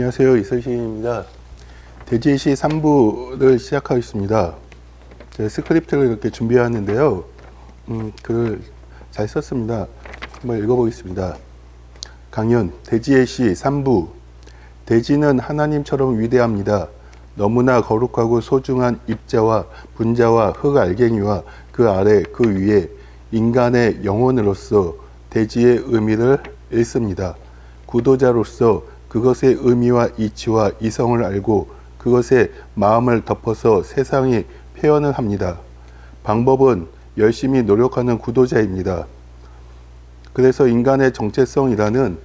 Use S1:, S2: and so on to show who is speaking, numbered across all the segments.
S1: 안녕하세요. 이설신입니다. 대지시 3부를 시작하겠습니다. 제가 스크립트를 이렇게 준비하는데요. 글을 잘 썼습니다. 한번 읽어보겠습니다. 강연 대지의 시 3부. 대지는 하나님처럼 위대합니다. 너무나 거룩하고 소중한 입자와 분자와 흙알갱이와 그 아래 그 위에 인간의 영혼으로서 대지의 의미를 읽습니다. 구도자로서 그것의 의미와 이치와 이성을 알고 그것의 마음을 덮어서 세상이 표현을 합니다. 방법은 열심히 노력하는 구도자입니다. 그래서 인간의 정체성이라는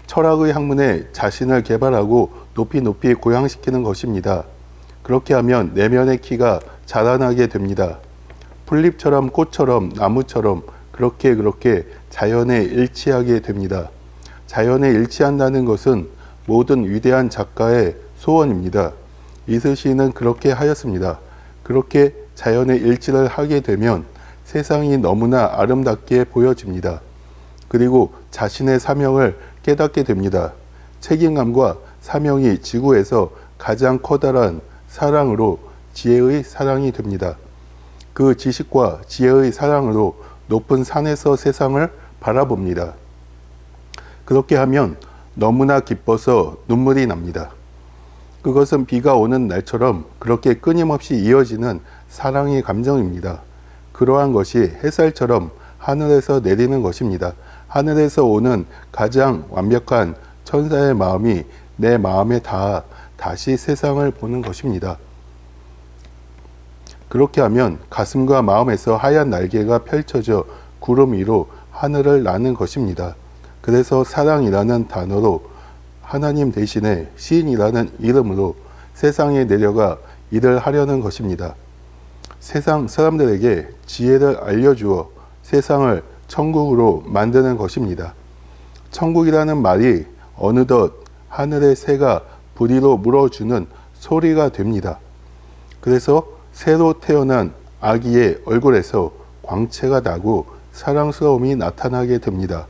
S1: 철학의 학문에 자신을 개발하고 높이 고양시키는 것입니다. 그렇게 하면 내면의 키가 자라나게 됩니다. 풀잎처럼 꽃처럼 나무처럼 그렇게 자연에 일치하게 됩니다. 자연에 일치한다는 것은 모든 위대한 작가의 소원입니다. 이슬 시인은 그렇게 하였습니다. 그렇게 자연에 일치를 하게 되면 세상이 너무나 아름답게 보여집니다. 그리고 자신의 사명을 깨닫게 됩니다. 책임감과 사명이 지구에서 가장 커다란 사랑으로 지혜의 사랑이 됩니다. 그 지식과 지혜의 사랑으로 높은 산에서 세상을 바라봅니다. 그렇게 하면 너무나 기뻐서 눈물이 납니다. 그것은 비가 오는 날처럼 그렇게 끊임없이 이어지는 사랑의 감정입니다. 그러한 것이 햇살처럼 하늘에서 내리는 것입니다. 하늘에서 오는 가장 완벽한 천사의 마음이 내 마음에 닿아 다시 세상을 보는 것입니다. 그렇게 하면 가슴과 마음에서 하얀 날개가 펼쳐져 구름 위로 하늘을 나는 것입니다. 그래서 사랑이라는 단어로 하나님 대신에 시인이라는 이름으로 세상에 내려가 일을 하려는 것입니다. 세상 사람들에게 지혜를 알려주어 세상을 천국으로 만드는 것입니다. 천국이라는 말이 어느덧 하늘의 새가 부리로 물어주는 소리가 됩니다. 그래서 새로 태어난 아기의 얼굴에서 광채가 나고 사랑스러움이 나타나게 됩니다.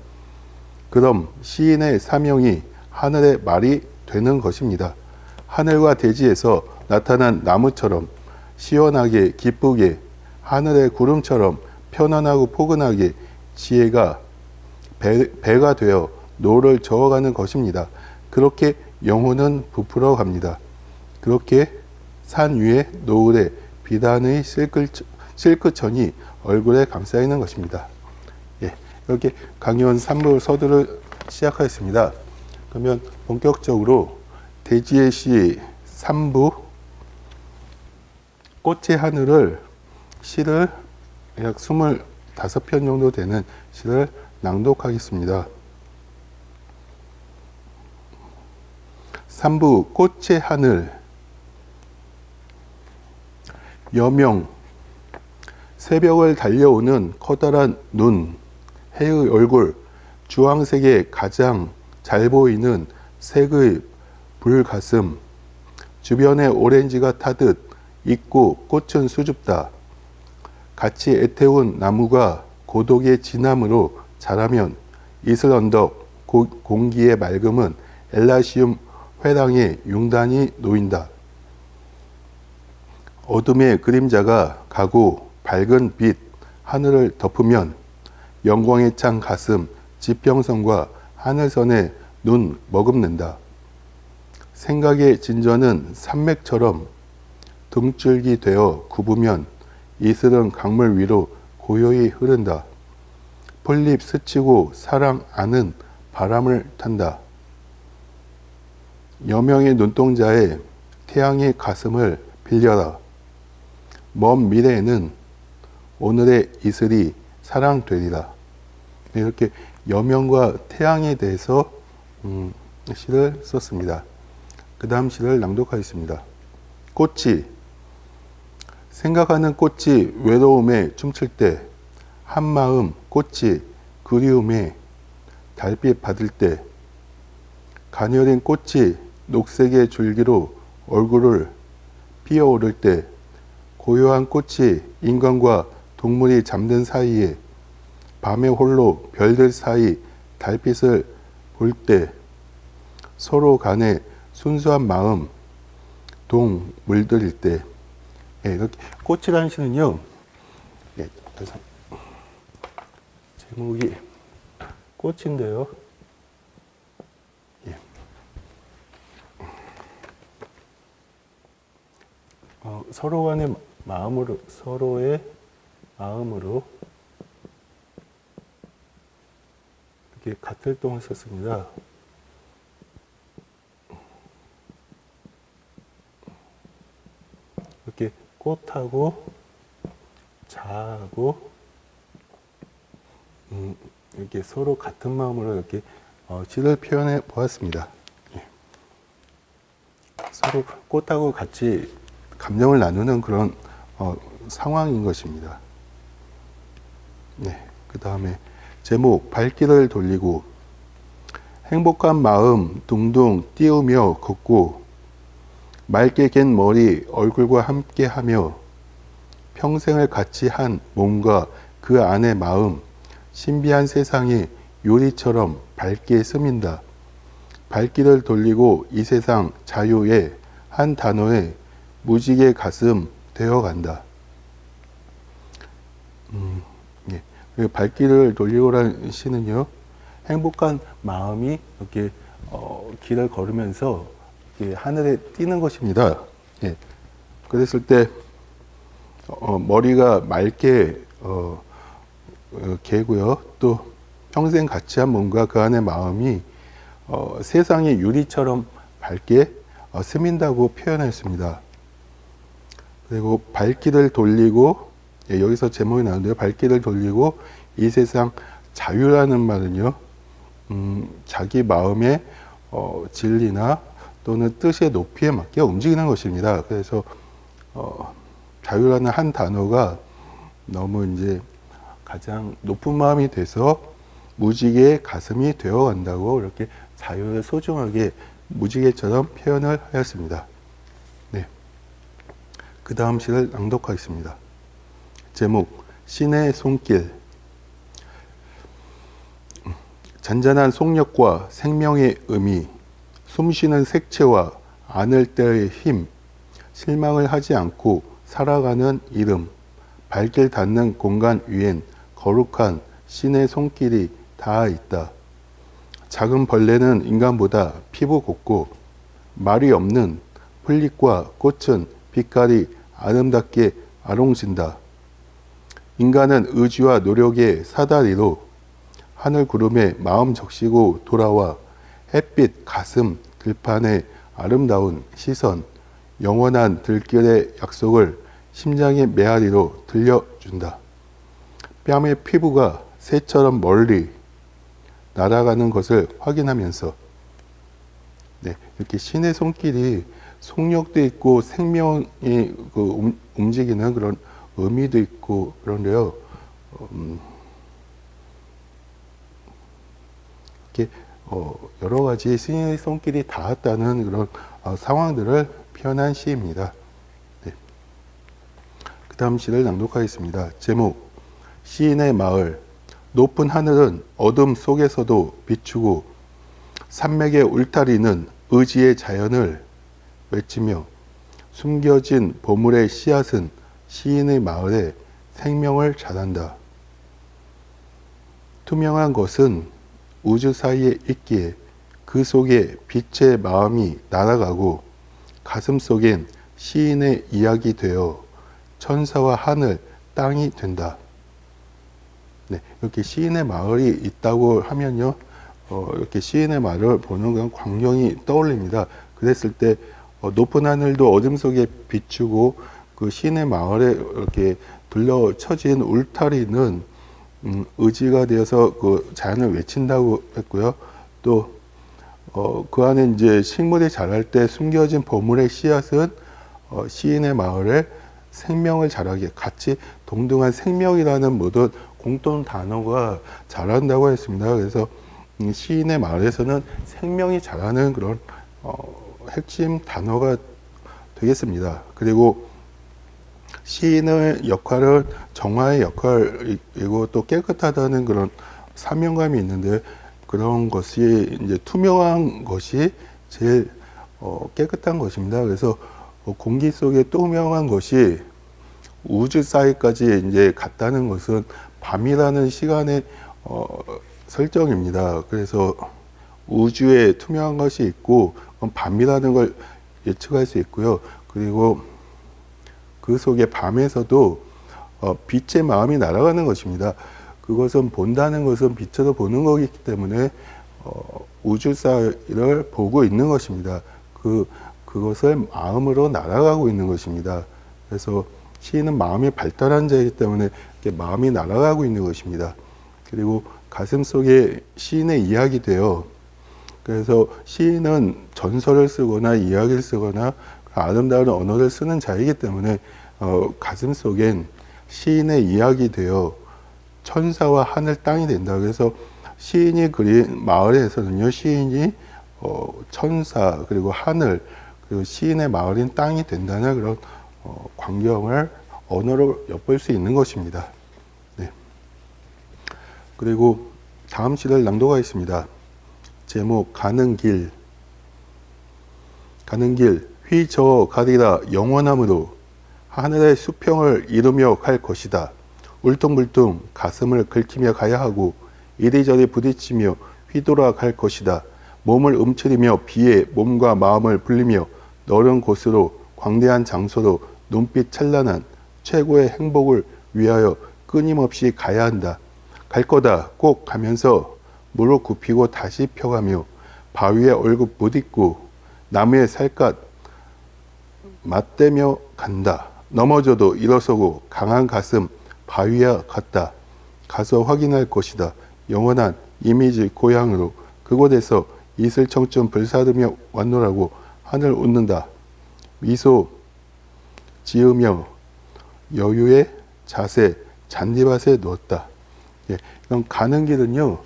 S1: 그럼 시인의 사명이 하늘의 말이 되는 것입니다. 하늘과 대지에서 나타난 나무처럼 시원하게 기쁘게 하늘의 구름처럼 편안하고 포근하게 지혜가 배가 되어 노를 저어가는 것입니다. 그렇게 영혼은 부풀어 갑니다. 그렇게 산 위에 노을에 비단의 실크천이 얼굴에 감싸있는 것입니다. 이렇게 강연 3부 서두를 시작하겠습니다. 그러면 본격적으로 대지의 시 3부 꽃의 하늘을 시를 약 25편 정도 되는 시를 낭독하겠습니다. 3부 꽃의 하늘. 여명. 새벽을 달려오는 커다란 눈, 해의 얼굴, 주황색의 가장 잘 보이는 색의 불가슴, 주변에 오렌지가 타듯 있고 꽃은 수줍다. 같이 애태운 나무가 고독의 진함으로 자라면 이슬 언덕 공기의 맑음은 엘라시움 회랑에 융단이 놓인다. 어둠의 그림자가 가고 밝은 빛 하늘을 덮으면 영광에 찬 가슴 지평선과 하늘선에 눈 머금는다. 생각의 진전은 산맥처럼 등줄기 되어 굽으면 이슬은 강물 위로 고요히 흐른다. 풀잎 스치고 사랑 아는 바람을 탄다. 여명의 눈동자에 태양의 가슴을 빌려라. 먼 미래에는 오늘의 이슬이 사랑되리라. 이렇게 여명과 태양에 대해서 시를 썼습니다. 그 다음 시를 낭독하겠습니다. 꽃이. 생각하는 꽃이 외로움에 춤출 때, 한마음 꽃이 그리움에 달빛 받을 때, 가녀린 꽃이 녹색의 줄기로 얼굴을 피어오를 때, 고요한 꽃이 인간과 동물이 잠든 사이에 밤에 홀로 별들 사이 달빛을 볼 때 서로 간에 순수한 마음 동 물들일 때. 예, 이렇게 꽃이라는 시는요. 예, 그래서 제목이 꽃인데요. 예. 서로 간의 마음으로, 서로의 마음으로 이렇게 같을 동을 썼습니다. 이렇게 꽃하고 자하고 이렇게 서로 같은 마음으로 이렇게 시를 표현해 보았습니다. 예. 서로 꽃하고 같이 감정을 나누는 그런 상황인 것입니다. 네, 그 다음에 제목 발길을 돌리고 행복한 마음 둥둥 띄우며 걷고 맑게 갠 머리 얼굴과 함께하며 평생을 같이 한 몸과 그 안의 마음 신비한 세상이 유리처럼 밝게 스민다. 발길을 돌리고 이 세상 자유의 한 단어에 무지개 가슴 되어간다. 예. 발길을 돌리고라는 시는요, 행복한 마음이 이렇게 길을 걸으면서 이렇게 하늘에 띄는 것입니다. 예. 그랬을 때 머리가 맑게 개고요. 또 평생 같이 한 몸과 그 안의 마음이 세상의 유리처럼 밝게 스민다고 표현했습니다. 그리고 발길을 돌리고, 예, 여기서 제목이 나오는데요. 발길을 돌리고 이 세상 자유라는 말은요, 자기 마음의 진리나 또는 뜻의 높이에 맞게 움직이는 것입니다. 그래서 자유라는 한 단어가 너무 이제 가장 높은 마음이 돼서 무지개의 가슴이 되어 간다고 이렇게 자유를 소중하게 무지개처럼 표현을 하였습니다. 네. 그 다음 시를 낭독하겠습니다. 제목 신의 손길. 잔잔한 속력과 생명의 의미, 숨쉬는 색채와 안을 때의 힘, 실망을 하지 않고 살아가는 이름, 발길 닿는 공간 위엔 거룩한 신의 손길이 닿아 있다. 작은 벌레는 인간보다 피부 곱고 말이 없는 풀잎과 꽃은 빛깔이 아름답게 아롱진다. 인간은 의지와 노력의 사다리로 하늘 구름에 마음 적시고 돌아와 햇빛 가슴 들판의 아름다운 시선, 영원한 들길의 약속을 심장의 메아리로 들려준다. 뺨의 피부가 새처럼 멀리 날아가는 것을 확인하면서, 네, 이렇게 신의 손길이 속력도 있고 생명이 움직이는 그런 의미도 있고 그런데요. 이렇게 여러 가지 신의 손길이 닿았다는 그런 상황들을 표현한 시입니다. 네. 그 다음 시를 낭독하겠습니다. 제목 시인의 마을. 높은 하늘은 어둠 속에서도 비추고 산맥의 울타리는 의지의 자연을 외치며 숨겨진 보물의 씨앗은 시인의 마을에 생명을 자란다. 투명한 것은 우주 사이에 있기에 그 속에 빛의 마음이 날아가고 가슴 속엔 시인의 이야기 되어 천사와 하늘, 땅이 된다. 네, 이렇게 시인의 마을이 있다고 하면요, 이렇게 시인의 마을을 보는 그런 광경이 떠올립니다. 그랬을 때 높은 하늘도 어둠 속에 비추고 그 시인의 마을에 이렇게 둘러쳐진 울타리는 의지가 되어서 그 자연을 외친다고 했고요. 또 그 안에 이제 식물이 자랄 때 숨겨진 보물의 씨앗은 시인의 마을에 생명을 자라게 같이 동등한 생명이라는 모든 공통 단어가 자란다고 했습니다. 그래서 시인의 마을에서는 생명이 자라는 그런 핵심 단어가 되겠습니다. 그리고 시인의 역할은 정화의 역할이고 또 깨끗하다는 그런 사명감이 있는데, 그런 것이 이제 투명한 것이 제일 깨끗한 것입니다. 그래서 공기 속에 투명한 것이 우주 사이까지 이제 갔다는 것은 밤이라는 시간의 설정입니다. 그래서 우주에 투명한 것이 있고 밤이라는 걸 예측할 수 있고요. 그리고 그 속에 밤에서도 빛의 마음이 날아가는 것입니다. 그것은 본다는 것은 빛으로 보는 거기 때문에 우주 사이를 보고 있는 것입니다. 그것을 마음으로 날아가고 있는 것입니다. 그래서 시인은 마음이 발달한 자이기 때문에 이렇게 마음이 날아가고 있는 것입니다. 그리고 가슴 속에 시인의 이야기돼요. 그래서 시인은 전설을 쓰거나 이야기를 쓰거나 아름다운 언어를 쓰는 자이기 때문에 가슴 속엔 시인의 이야기되어 천사와 하늘 땅이 된다. 그래서 시인이 그린 마을에서는요, 시인이 천사 그리고 하늘 그리고 시인의 마을인 땅이 된다는 그런 광경을 언어로 엿볼 수 있는 것입니다. 네. 그리고 다음 시를 낭독하겠습니다. 제목 가는 길. 가는 길 휘저 가리라 영원함으로 하늘의 수평을 이루며 갈 것이다. 울퉁불퉁 가슴을 긁히며 가야 하고 이리저리 부딪히며 휘돌아 갈 것이다. 몸을 움츠리며 비에 몸과 마음을 불리며 너른 곳으로 광대한 장소로 눈빛 찬란한 최고의 행복을 위하여 끊임없이 가야 한다. 갈 거다 꼭 가면서 무릎 굽히고 다시 펴가며 바위에 얼굴 부딪고 나무에 살갗 맞대며 간다. 넘어져도 일어서고 강한 가슴 바위와 같다. 가서 확인할 것이다. 영원한 이미지 고향으로 그곳에서 이슬 청춘 불사르며 왔노라고 하늘 웃는다. 미소 지으며 여유의 자세 잔디밭에 누웠다. 예, 이런 가는 길은요,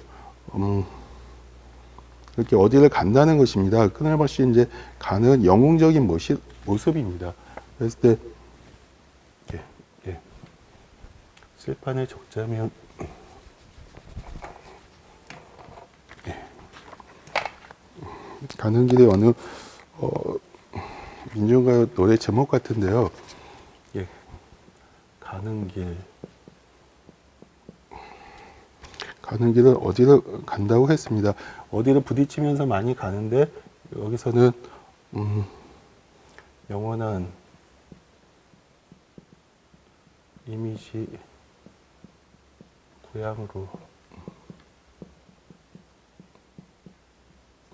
S1: 이렇게 어디를 간다는 것입니다. 끊임없이 이제 가는 영웅적인 모습입니다. 그랬을 때, 실판에 적자면, 가는 길에 어느, 민중가요 노래 제목 같은데요. 예, 가는 길. 가는 길은 어디를 간다고 했습니다. 어디를 부딪히면서 많이 가는데 여기서는 영원한 이미지 고향으로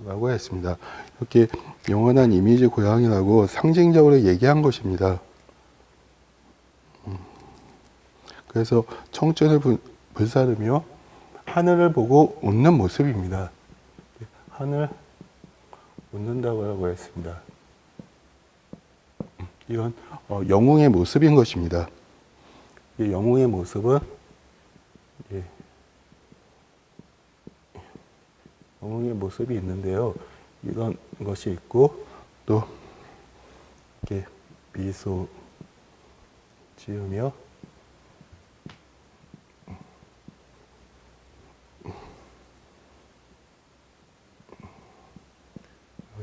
S1: 라고 했습니다. 이렇게 영원한 이미지 고향이라고 상징적으로 얘기한 것입니다. 그래서 청춘을 불사르며 하늘을 보고 웃는 모습입니다. 하늘 웃는다고 했습니다. 이건 영웅의 모습인 것입니다. 이 영웅의 모습은 영웅의 모습이 있는데요. 이런 것이 있고 또 이렇게 미소 지으며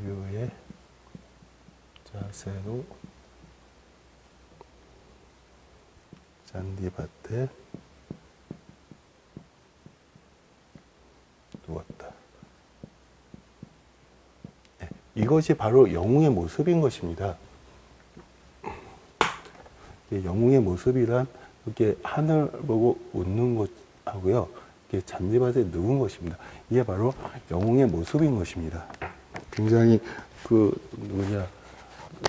S1: 여유의 자세로 잔디밭에 누웠다. 네, 이것이 바로 영웅의 모습인 것입니다. 영웅의 모습이란 이렇게 하늘 보고 웃는 것하고요, 이렇게 잔디밭에 누운 것입니다. 이게 바로 영웅의 모습인 것입니다. 굉장히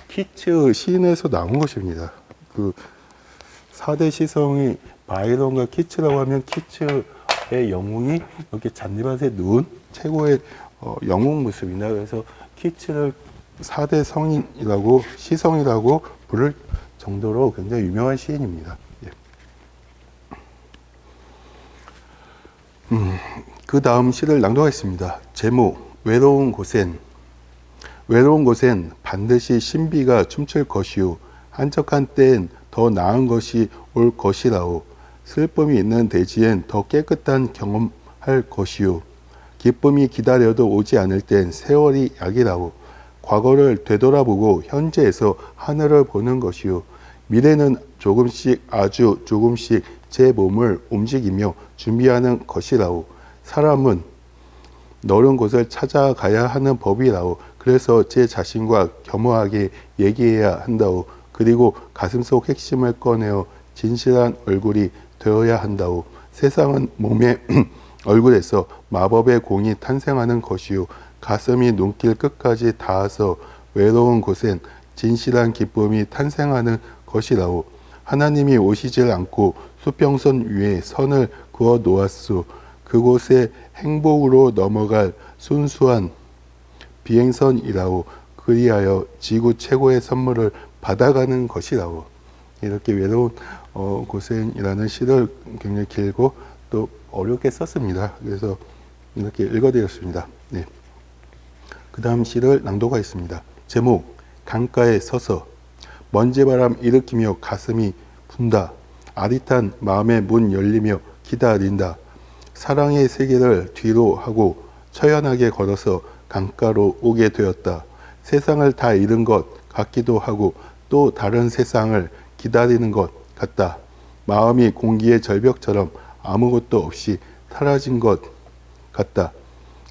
S1: 키츠 시인에서 나온 것입니다. 4대 시성이 바이런과 키츠라고 하면 키츠의 영웅이 이렇게 잔디밭에 누운 최고의 영웅 모습이다. 그래서 키츠를 4대 성인이라고 시성이라고 부를 정도로 굉장히 유명한 시인입니다. 예. 그 다음 시를 낭독하겠습니다. 제목 외로운 곳엔 반드시 신비가 춤출 것이요 한적한 때엔 더 나은 것이 올 것이라오. 슬픔이 있는 대지엔 더 깨끗한 경험할 것이요 기쁨이 기다려도 오지 않을 땐 세월이 약이라오. 과거를 되돌아보고 현재에서 하늘을 보는 것이요. 미래는 조금씩 아주 조금씩 제 몸을 움직이며 준비하는 것이라오. 사람은 넓은 곳을 찾아가야 하는 법이라오. 그래서 제 자신과 겸허하게 얘기해야 한다오. 그리고 가슴속 핵심을 꺼내어 진실한 얼굴이 되어야 한다오. 세상은 몸의 얼굴에서 마법의 공이 탄생하는 것이요. 가슴이 눈길 끝까지 닿아서 외로운 곳엔 진실한 기쁨이 탄생하는 것이라오. 하나님이 오시질 않고 수평선 위에 선을 그어 놓았소. 그곳에 행복으로 넘어갈 순수한 비행선이라오. 그리하여 지구 최고의 선물을 받아가는 것이라오. 이렇게 외로운 곳엔이라는 시를 굉장히 길고 또 어렵게 썼습니다. 그래서 이렇게 읽어드렸습니다. 네. 그 다음 시를 낭독하겠습니다. 제목, 강가에 서서. 먼지바람 일으키며 가슴이 분다. 아릿한 마음의 문 열리며 기다린다. 사랑의 세계를 뒤로 하고 처연하게 걸어서 강가로 오게 되었다. 세상을 다 잃은 것 같기도 하고 또 다른 세상을 기다리는 것 같다. 마음이 공기의 절벽처럼 아무것도 없이 사라진 것 같다.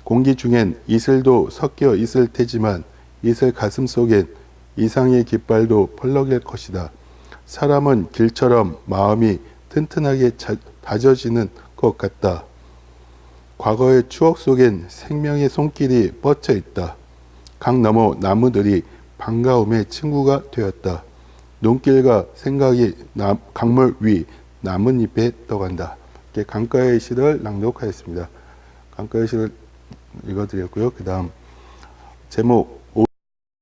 S1: 공기 중엔 이슬도 섞여 있을 테지만 이슬 가슴 속엔 이상의 깃발도 펄럭일 것이다. 사람은 길처럼 마음이 튼튼하게 다져지는 것 같다. 과거의 추억 속엔 생명의 손길이 뻗쳐 있다. 강 너머 나무들이 반가움의 친구가 되었다. 눈길과 생각이 강물 위 나뭇잎에 떠간다. 이렇게 강가의 시를 낭독하였습니다. 강가의 시를 읽어드렸고요. 그 다음 제목,